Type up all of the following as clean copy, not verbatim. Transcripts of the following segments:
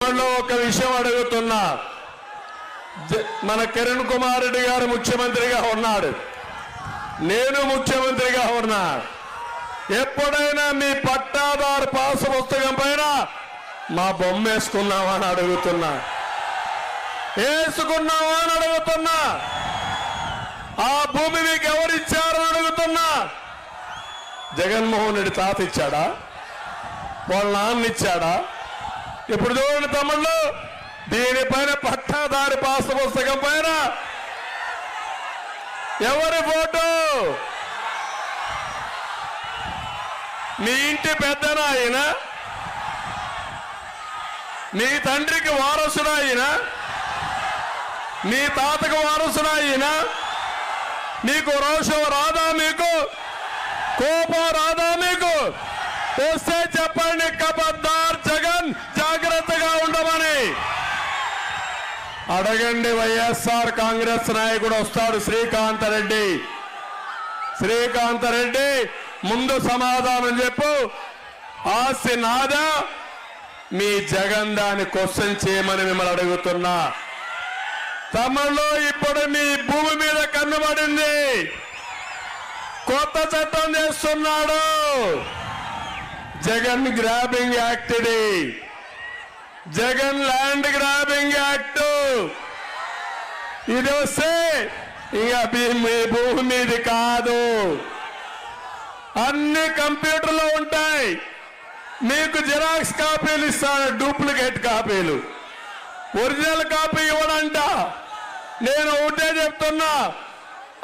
ఒక విషయం అడుగుతున్నా. మన కిరణ్ కుమార్ రెడ్డి గారు ముఖ్యమంత్రిగా ఉన్నాడు, నేను ముఖ్యమంత్రిగా ఉన్నా. ఎప్పుడైనా మీ పట్టాదారు పాస్ పుస్తకం పైన మా బొమ్మ వేసుకున్నావా అని అడుగుతున్నా, వేసుకున్నావా అని అడుగుతున్నా. ఆ భూమి మీకు ఎవరిచ్చారని అడుగుతున్నా. జగన్మోహన్ రెడ్డి తాత ఇచ్చాడా, వాళ్ళ నాన్న ఇచ్చాడా? ఇప్పుడు చూడండి తమ్ముళ్ళు, దీనిపైన పట్టాదారి పాస్ పుస్తకం పైన ఎవరి ఫోటో? మీ ఇంటి పెద్దనా ఆయన? మీ తండ్రికి వారసుడా ఆయన? మీ తాతకు వారసుడా ఆయన? మీకు రోషం రాదా? మీకు కోపం రాదా? మీకు వస్తే చెప్పండి, ఖబర్దార్ జగన్ జాగ్రత్తగా ఉండమని అడగండి. వైఎస్ఆర్ కాంగ్రెస్ నాయకుడు వస్తాడు, శ్రీకాంత్ రెడ్డి. శ్రీకాంత్ రెడ్డి ముందు సమాధానం చెప్పు. ఆస్తి నాదా, మీ జగన్ దాన్ని క్వశ్చన్ చేయమని మిమ్మల్ని అడుగుతున్నా. తమలో ఇప్పుడు మీ భూమి మీద కన్నుబడింది, కొత్త చట్టం చేస్తున్నాడు. జగన్ గ్రాబింగ్ యాక్ట్ ఇది, జగన్ ల్యాండ్ గ్రాబింగ్ యాక్ట్. ఇది వస్తే ఇక మీ భూమి మీది కాదు, అన్ని కంప్యూటర్లో ఉంటాయి. మీకు జిరాక్స్ కాపీలు ఇస్తాను, డూప్లికేట్ కాపీలు. ఒరిజినల్ కాపీ ఇవ్వడంట. నేను ఒకటే చెప్తున్నా,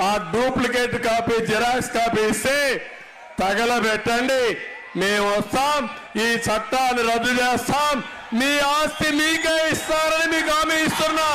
ఆ డూప్లికేట్ కాపీ జిరాక్స్ కాపీ ఇస్తే తగలబెట్టండి, మేము వస్తాం, ఈ చట్టాన్ని రద్దు చేస్తాం, మీ ఆస్తి మీకే ఇస్తారని మీకు హామీ ఇస్తున్నా.